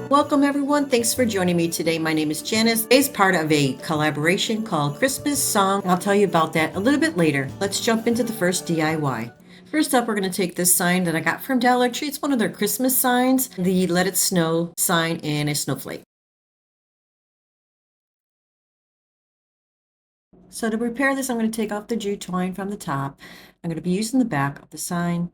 Welcome everyone. Thanks for joining me today. My name is Janice. Today's part of a collaboration called Christmas Song. I'll tell you about that a little bit later. Let's jump into the first DIY. First up, we're going to take this sign that I got from Dollar Tree. It's one of their Christmas signs, the Let It Snow sign and a snowflake. So to prepare this, I'm going to take off the jute twine from the top. I'm going to be using the back of the sign.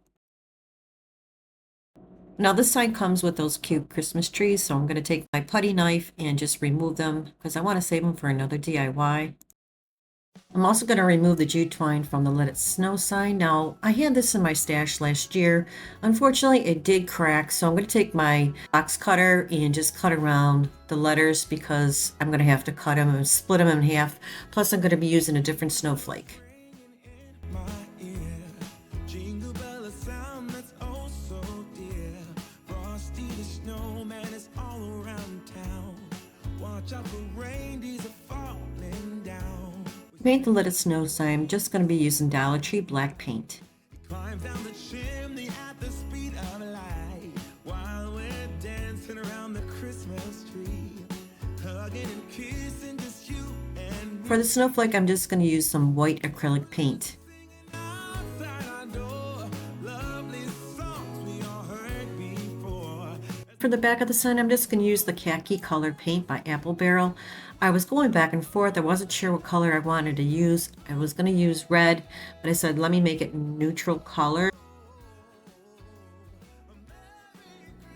Now this sign comes with those cute Christmas trees, so I'm going to take my putty knife and just remove them because I want to save them for another DIY. I'm also going to remove the jute twine from the Let It Snow sign. Now, I had this in my stash last year. Unfortunately, it did crack, so I'm going to take my box cutter and just cut around the letters because I'm going to have to cut them and split them in half. Plus, I'm going to be using a different snowflake. To paint the Let It Snow sign, I'm just going to be using Dollar Tree black paint. For the snowflake, I'm just going to use some white acrylic paint. For the back of the sign, I'm just going to use the Khaki color paint by Apple Barrel. I was going back and forth. I wasn't sure what color I wanted to use. I was going to use red, but I said, let me make it neutral color.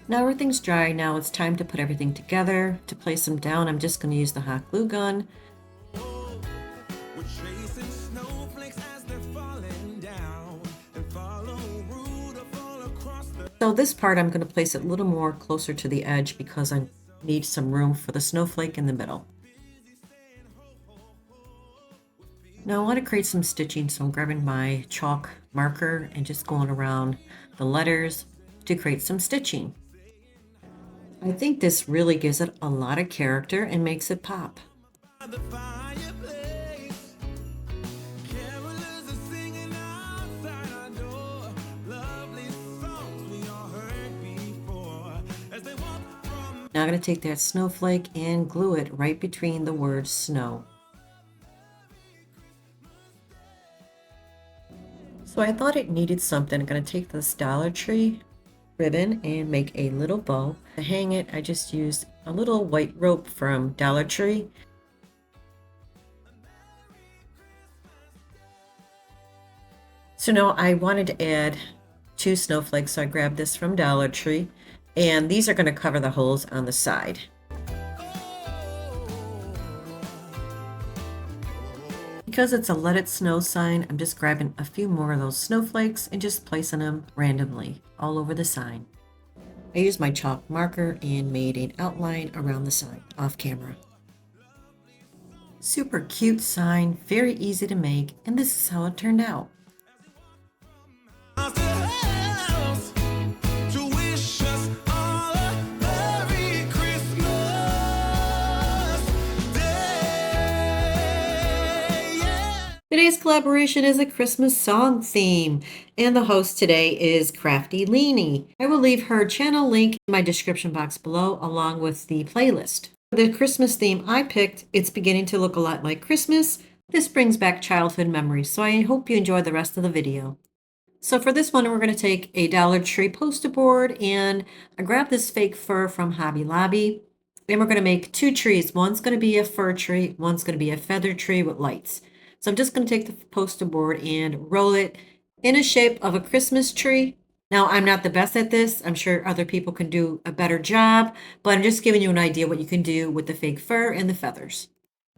Now everything's dry. Now it's time to put everything together. To place them down, I'm just going to use the hot glue gun. So this part I'm going to place it a little more closer to the edge because I need some room for the snowflake in the middle. Now I want to create some stitching, so I'm grabbing my chalk marker and just going around the letters to create some stitching. I think this really gives it a lot of character and makes it pop. Now I'm going to take that snowflake and glue it right between the word snow. So I thought it needed something. I'm going to take this Dollar Tree ribbon and make a little bow. To hang it, I just used a little white rope from Dollar Tree. So now I wanted to add 2 snowflakes, so I grabbed this from Dollar Tree. And these are going to cover the holes on the side. Because it's a Let It Snow sign, I'm just grabbing a few more of those snowflakes and just placing them randomly all over the sign. I used my chalk marker and made an outline around the sign off camera. Super cute sign, very easy to make, and this is how it turned out. Today's collaboration is a Christmas song theme, and the host today is Crafty Leanie. I will leave her channel link in my description box below, along with the playlist. The Christmas theme I picked, it's beginning to look a lot like Christmas. This brings back childhood memories, so I hope you enjoy the rest of the video. So for this one, we're going to take a Dollar Tree poster board, and I grabbed this fake fur from Hobby Lobby. And we're going to make 2 trees. One's going to be a fir tree, one's going to be a feather tree with lights. So I'm just going to take the poster board and roll it in a shape of a Christmas tree. Now, I'm not the best at this. I'm sure other people can do a better job, but I'm just giving you an idea what you can do with the fake fur and the feathers.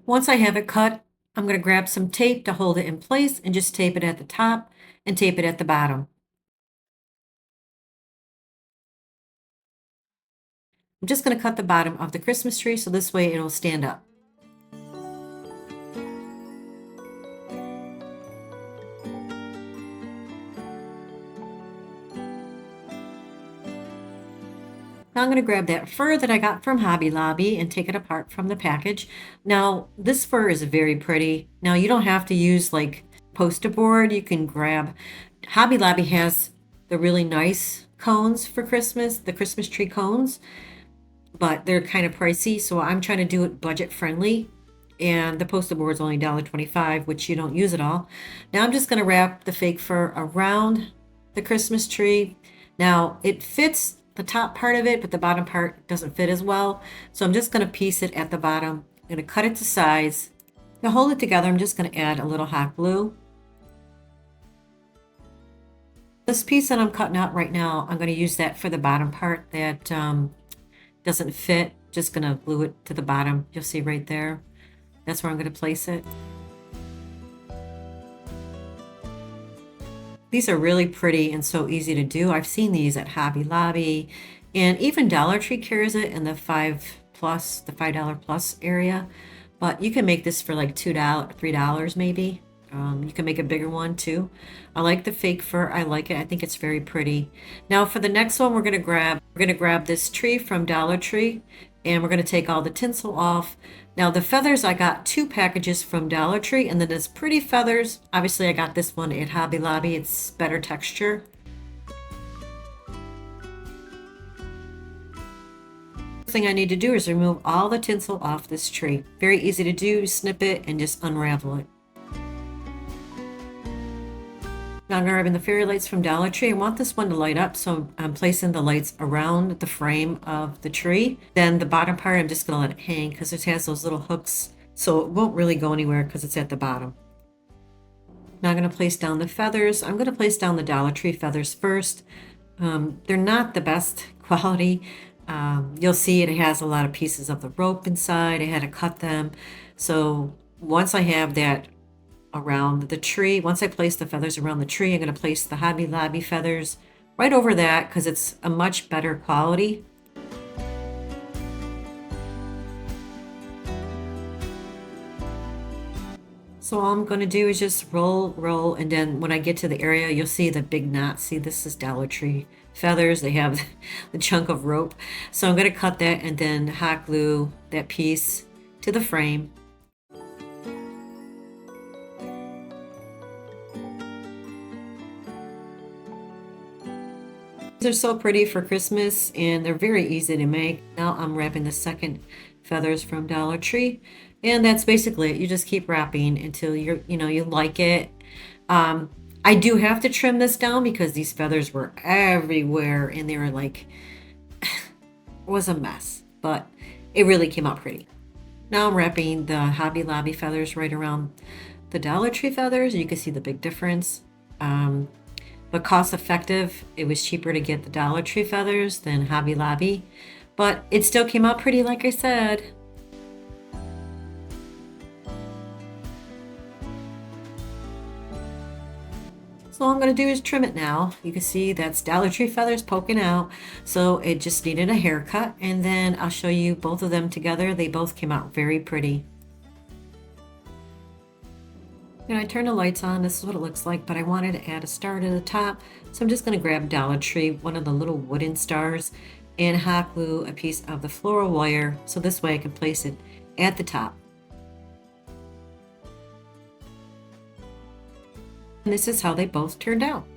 Once I have it cut, I'm going to grab some tape to hold it in place and just tape it at the top and tape it at the bottom. I'm just going to cut the bottom of the Christmas tree so this way it'll stand up. Now I'm going to grab that fur that I got from Hobby Lobby and take it apart from the package. Now, this fur is very pretty. Now, you don't have to use like poster board. You can grab, Hobby Lobby has the really nice cones for Christmas, the Christmas tree cones. but they're kind of pricey, so I'm trying to do it budget friendly. And the poster board is only $1.25, which you don't use at all. Now I'm just going to wrap the fake fur around the Christmas tree. Now it fits the top part of it, but the bottom part doesn't fit as well. So I'm just going to piece it at the bottom. I'm going to cut it to size. To hold it together, I'm just going to add a little hot glue. This piece that I'm cutting out right now, I'm going to use that for the bottom part that doesn't fit. Just going to glue it to the bottom. You'll see right there. That's where I'm going to place it. These are really pretty and so easy to do. I've seen these at Hobby Lobby, and even Dollar Tree carries it in the $5 plus area. But you can make this for like $2, $3 maybe. You can make a bigger one too. I like the fake fur. I like it. I think it's very pretty. Now for the next one, we're gonna grab this tree from Dollar Tree, and we're gonna take all the tinsel off. Now the feathers, I got 2 packages from Dollar Tree, and then there's pretty feathers. Obviously, I got this one at Hobby Lobby. It's better texture. The thing I need to do is remove all the tinsel off this tree. Very easy to do. Snip it and just unravel it. Now I'm grabbing the fairy lights from Dollar Tree. I want this one to light up, so I'm placing the lights around the frame of the tree. Then the bottom part, I'm just going to let it hang because it has those little hooks, so it won't really go anywhere because it's at the bottom. Now I'm going to place down the feathers. I'm going to place down the Dollar Tree feathers first. They're not the best quality. You'll see it has a lot of pieces of the rope inside. I had to cut them. So once I have that around the tree, once I place the feathers around the tree, I'm going to place the Hobby Lobby feathers right over that because it's a much better quality. So all I'm going to do is just roll, and then when I get to the area, you'll see the big knot. See, this is Dollar Tree feathers. They have the chunk of rope. So I'm going to cut that and then hot glue that piece to the frame. These are so pretty for Christmas, and they're very easy to make. Now I'm wrapping the second feathers from Dollar Tree, and that's basically it. You just keep wrapping until you like it. I do have to trim this down because these feathers were everywhere, and they were like, it was a mess, but it really came out pretty. Now I'm wrapping the Hobby Lobby feathers right around the Dollar Tree feathers. You can see the big difference. But cost effective, it was cheaper to get the Dollar Tree feathers than Hobby Lobby, but it still came out pretty, like I said. So all I'm going to do is trim it now. You can see that's Dollar Tree feathers poking out, so it just needed a haircut, and then I'll show you both of them together. They both came out very pretty. I turned the lights on. This is what it looks like, but I wanted to add a star to the top. So I'm just going to grab Dollar Tree, one of the little wooden stars, and hot glue a piece of the floral wire. So this way I can place it at the top. And this is how they both turned out.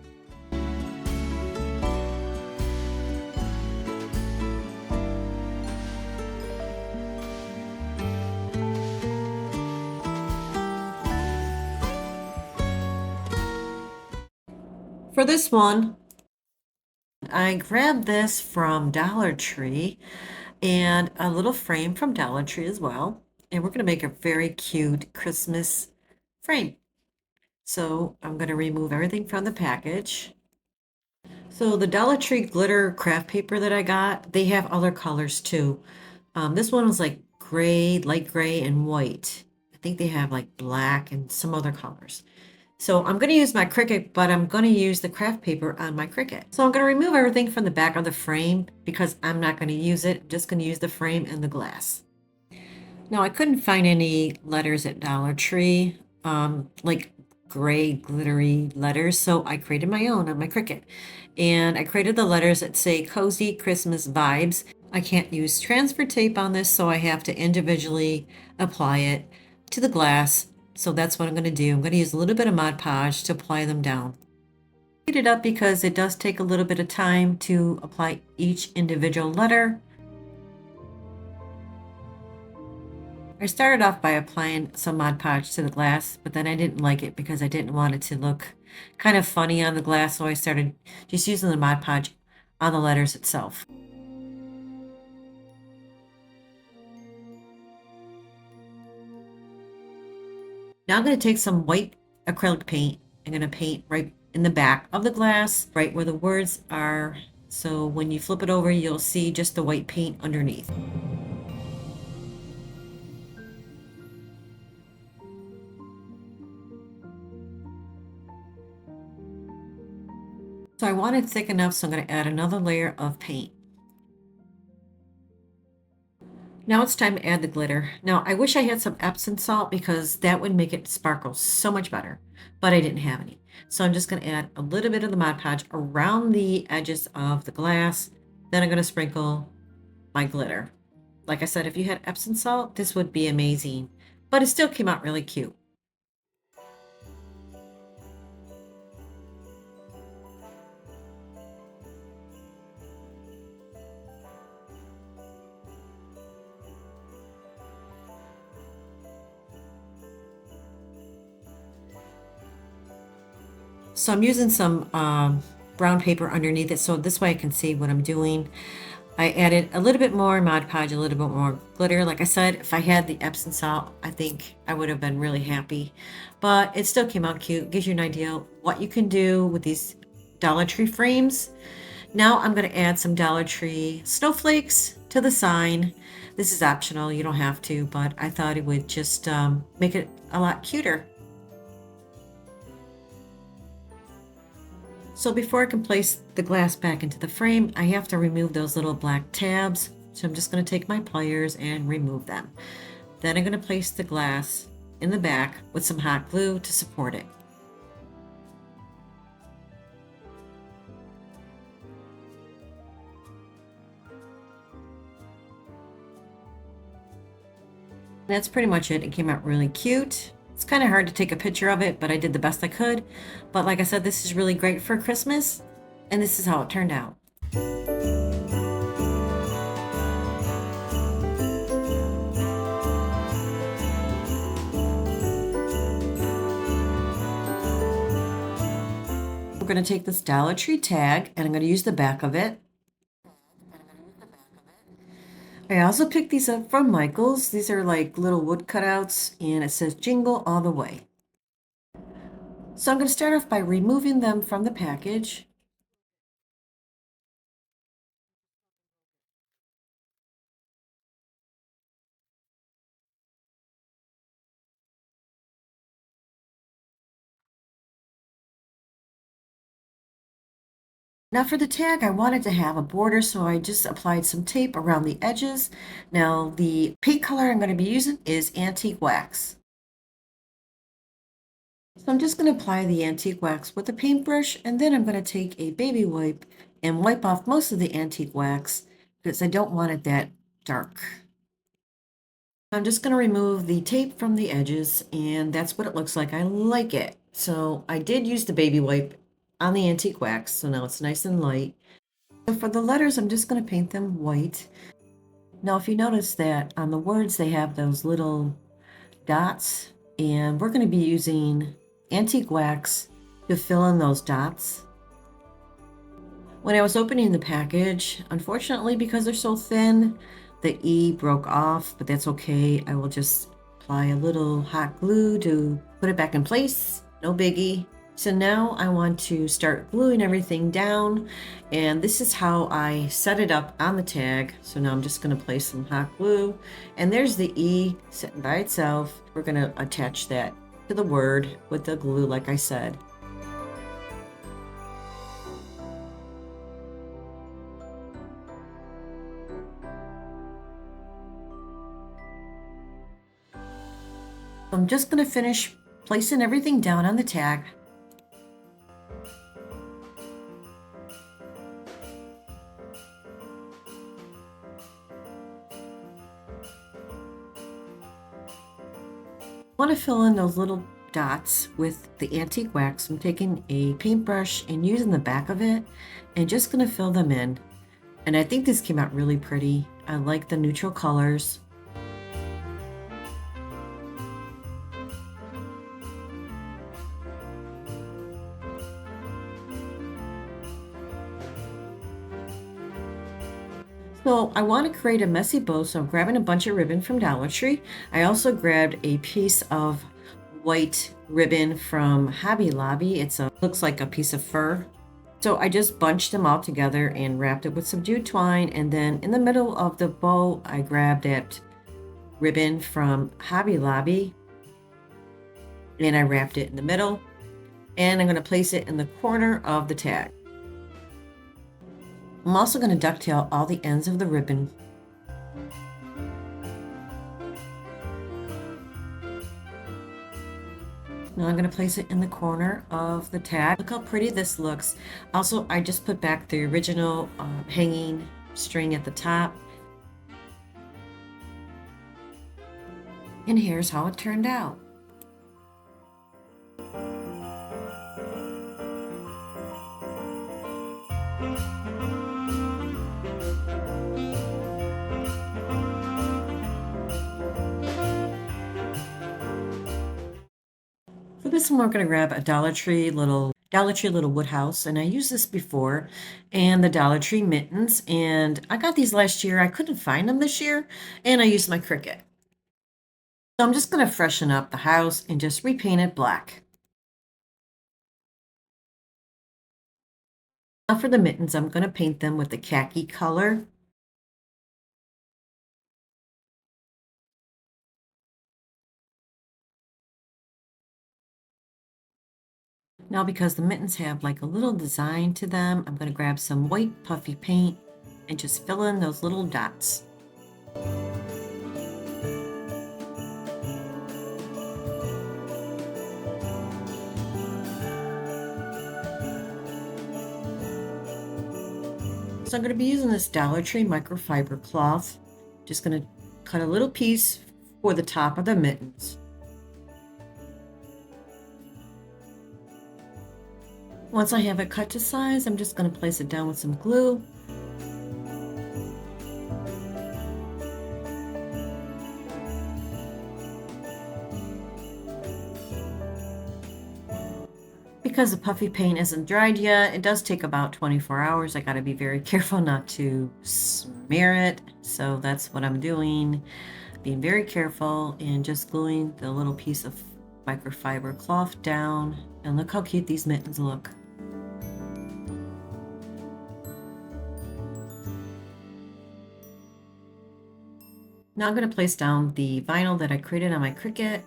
For this one, I grabbed this from Dollar Tree and a little frame from Dollar Tree as well. And we're going to make a very cute Christmas frame. So I'm going to remove everything from the package. So the Dollar Tree glitter craft paper that I got, they have other colors too. This one was like gray, light gray, and white. I think they have like black and some other colors. So I'm going to use my Cricut, but I'm going to use the craft paper on my Cricut. So I'm going to remove everything from the back of the frame because I'm not going to use it. I'm just going to use the frame and the glass. Now I couldn't find any letters at Dollar Tree, like gray glittery letters, so I created my own on my Cricut. And I created the letters that say Cozy Christmas Vibes. I can't use transfer tape on this, so I have to individually apply it to the glass. So that's what I'm going to do. I'm going to use a little bit of Mod Podge to apply them down. Speed it up because it does take a little bit of time to apply each individual letter. I started off by applying some Mod Podge to the glass, but then I didn't like it because I didn't want it to look kind of funny on the glass, so I started just using the Mod Podge on the letters itself. Now I'm going to take some white acrylic paint. I'm going to paint right in the back of the glass, right where the words are. So when you flip it over, you'll see just the white paint underneath. So I want it thick enough, so I'm going to add another layer of paint. Now it's time to add the glitter. Now I wish I had some Epsom salt because that would make it sparkle so much better, but I didn't have any. So I'm just going to add a little bit of the Mod Podge around the edges of the glass. Then I'm going to sprinkle my glitter. Like I said, if you had Epsom salt, this would be amazing, but it still came out really cute. So I'm using some brown paper underneath it, so this way I can see what I'm doing. I added a little bit more Mod Podge, a little bit more glitter. Like I said, if I had the Epsom salt, I think I would have been really happy. But it still came out cute. Gives you an idea what you can do with these Dollar Tree frames. Now I'm going to add some Dollar Tree snowflakes to the sign. This is optional, you don't have to, but I thought it would just make it a lot cuter. So before I can place the glass back into the frame, I have to remove those little black tabs. So I'm just going to take my pliers and remove them. Then I'm going to place the glass in the back with some hot glue to support it. That's pretty much it. It came out really cute. It's kind of hard to take a picture of it, but I did the best I could. But like I said, this is really great for Christmas, and this is how it turned out. We're going to take this Dollar Tree tag, and I'm going to use the back of it. I also picked these up from Michael's. These are like little wood cutouts, and it says Jingle All the Way. So I'm going to start off by removing them from the package. Now for the tag, I wanted to have a border, so I just applied some tape around the edges. Now the paint color I'm going to be using is Antique Wax. So I'm just going to apply the antique wax with a paintbrush, and then I'm going to take a baby wipe and wipe off most of the antique wax because I don't want it that dark. I'm just going to remove the tape from the edges, and that's what it looks like. I like it. So I did use the baby wipe on the antique wax, so now it's nice and light. So for the letters, I'm just going to paint them white. Now if you notice that on the words they have those little dots, and we're going to be using antique wax to fill in those dots. When I was opening the package, unfortunately, because they're so thin, the E broke off, but that's okay. I will just apply a little hot glue to put it back in place. No biggie. So now I want to start gluing everything down, and this is how I set it up on the tag. So now I'm just going to place some hot glue, and there's the E sitting by itself. We're going to attach that to the word with the glue, like I said. I'm just going to finish placing everything down on the tag. I want to fill in those little dots with the antique wax. I'm taking a paintbrush and using the back of it and just going to fill them in. And I think this came out really pretty. I like the neutral colors. So I want to create a messy bow, so I'm grabbing a bunch of ribbon from Dollar Tree. I also grabbed a piece of white ribbon from Hobby Lobby. Looks like a piece of fur. So I just bunched them all together and wrapped it with some jute twine. And then in the middle of the bow, I grabbed that ribbon from Hobby Lobby and I wrapped it in the middle. And I'm going to place it in the corner of the tag. I'm also going to ducktail all the ends of the ribbon. Now I'm going to place it in the corner of the tag. Look how pretty this looks. Also, I just put back the original hanging string at the top. And here's how it turned out. For this one, we're going to grab a Dollar Tree little wood house, and I used this before, and the Dollar Tree mittens, and I got these last year. I couldn't find them this year, and I used my Cricut. So I'm just going to freshen up the house and just repaint it black. Now for the mittens, I'm going to paint them with the khaki color. Now because the mittens have like a little design to them, I'm going to grab some white puffy paint and just fill in those little dots. So I'm going to be using this Dollar Tree microfiber cloth. Just going to cut a little piece for the top of the mittens. Once I have it cut to size, I'm just going to place it down with some glue. Because the puffy paint isn't dried yet, it does take about 24 hours. I got to be very careful not to smear it. So that's what I'm doing. Being very careful and just gluing the little piece of microfiber cloth down. And look how cute these mittens look. Now I'm going to place down the vinyl that I created on my Cricut.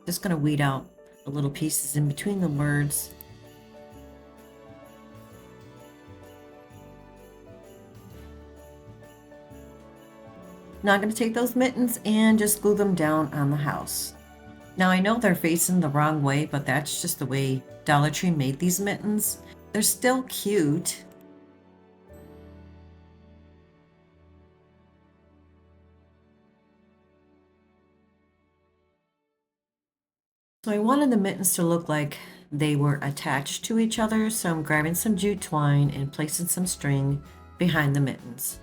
Just going to weed out the little pieces in between the words. Now I'm going to take those mittens and just glue them down on the house. Now I know they're facing the wrong way, but that's just the way Dollar Tree made these mittens. They're still cute. So I wanted the mittens to look like they were attached to each other, so I'm grabbing some jute twine and placing some string behind the mittens.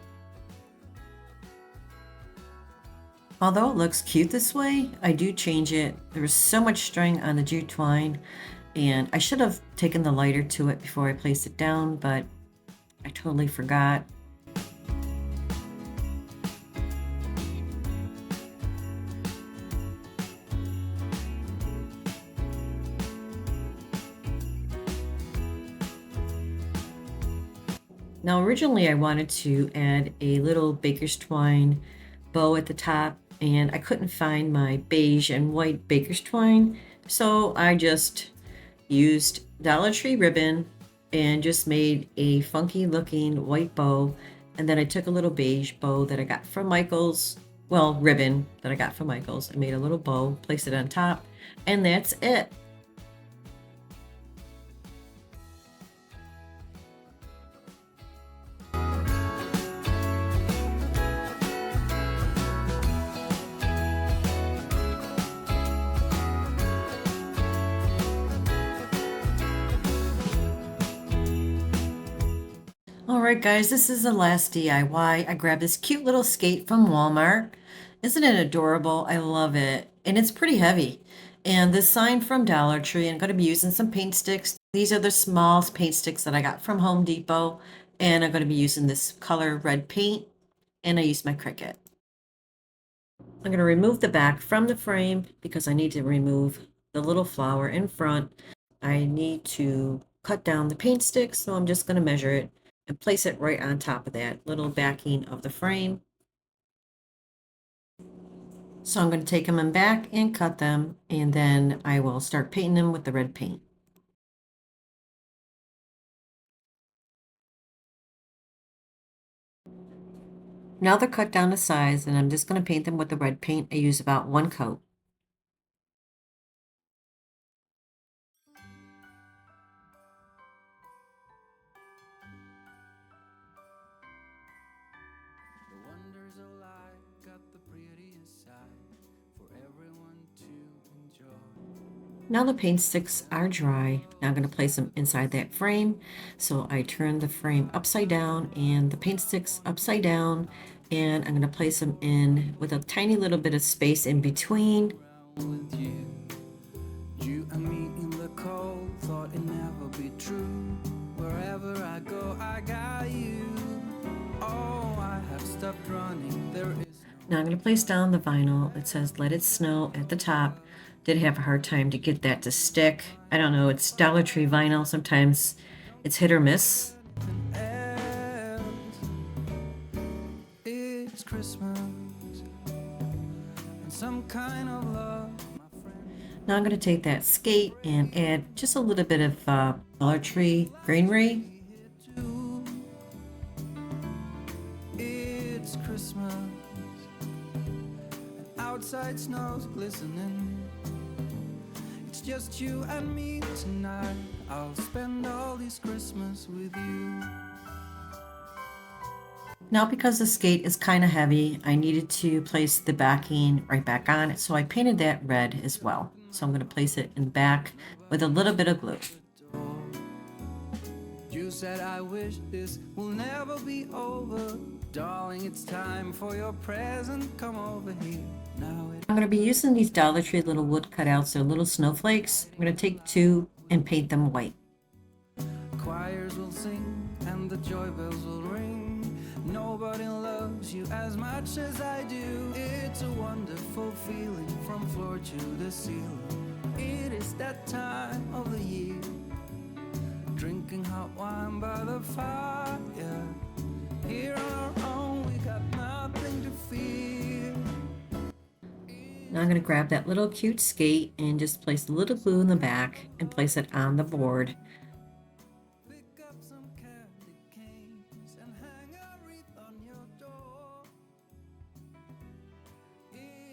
Although it looks cute this way, I do change it. There's so much string on the jute twine, and I should have taken the lighter to it before I placed it down, but I totally forgot. Now originally I wanted to add a little baker's twine bow at the top, and I couldn't find my beige and white baker's twine, so I just used Dollar Tree ribbon and just made a funky looking white bow. And then I took a little beige bow that I got from Michael's, well, ribbon that I got from Michael's, and made a little bow, placed it on top, and that's it. All right, guys, this is the last DIY. I grabbed this cute little skate from Walmart. Isn't it adorable? I love it. And it's pretty heavy. And this sign from Dollar Tree, I'm going to be using some paint sticks. These are the small paint sticks that I got from Home Depot. And I'm going to be using this color red paint. And I used my Cricut. I'm going to remove the back from the frame because I need to remove the little flower in front. I need to cut down the paint stick, so I'm just going to measure it and place it right on top of that little backing of the frame. So I'm going to take them in back and cut them, and then I will start painting them with the red paint. Now they're cut down to size, and I'm just going to paint them with the red paint. I use about 1 coat. Now the paint sticks are dry. Now I'm going to place them inside that frame. So I turn the frame upside down and the paint sticks upside down, and I'm going to place them in with a tiny little bit of space in between. You and me in the cold, thought it never be true. Wherever I go, I got you. Oh, I have stopped running. There is now I'm going to place down the vinyl. It says "Let It Snow" at the top. Did have a hard time to get that to stick. I don't know, it's Dollar Tree vinyl. Sometimes it's hit or miss. It's Christmas and some kind of love. Now I'm going to take that skate and add just a little bit of Dollar Tree greenery. It's Christmas and outside snow's glistening. It's just you and me tonight. I'll spend all this Christmas with you. Now because the skate is kind of heavy, I needed to place the backing right back on it, so I painted that red as well. So I'm going to place it in the back with a little bit of glue. You said I wish this will never be over. Darling, it's time for your present. Come over here. Now I'm going to be using these Dollar Tree little wood cutouts. They're little snowflakes. I'm going to take 2 and paint them white. Choirs will sing and the joy bells will ring. Nobody loves you as much as I do. It's a wonderful feeling from floor to the ceiling. It is that time of the year. Drinking hot wine by the fire. Here on our own, we got nothing to fear. Now I'm going to grab that little cute skate and just place a little glue in the back and place it on the board.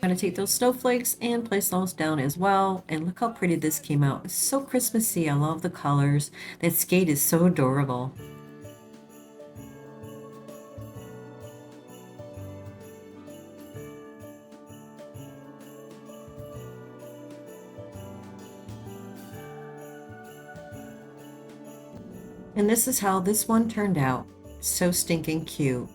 I'm going to take those snowflakes and place those down as well. And look how pretty this came out. It's so Christmassy. I love the colors. That skate is so adorable. And this is how this one turned out. So stinking cute.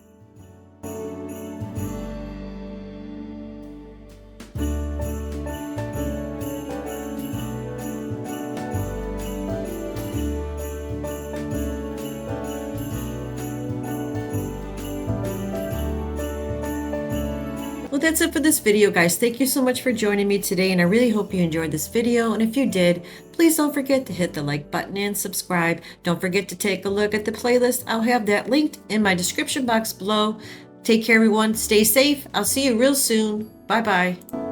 Well, that's it for this video, guys. Thank you so much for joining me today, and I really hope you enjoyed this video. And if you did, please don't forget to hit the like button and subscribe. Don't forget to take a look at the playlist. I'll have that linked in my description box below. Take care, everyone. Stay safe. I'll see you real soon. Bye-bye.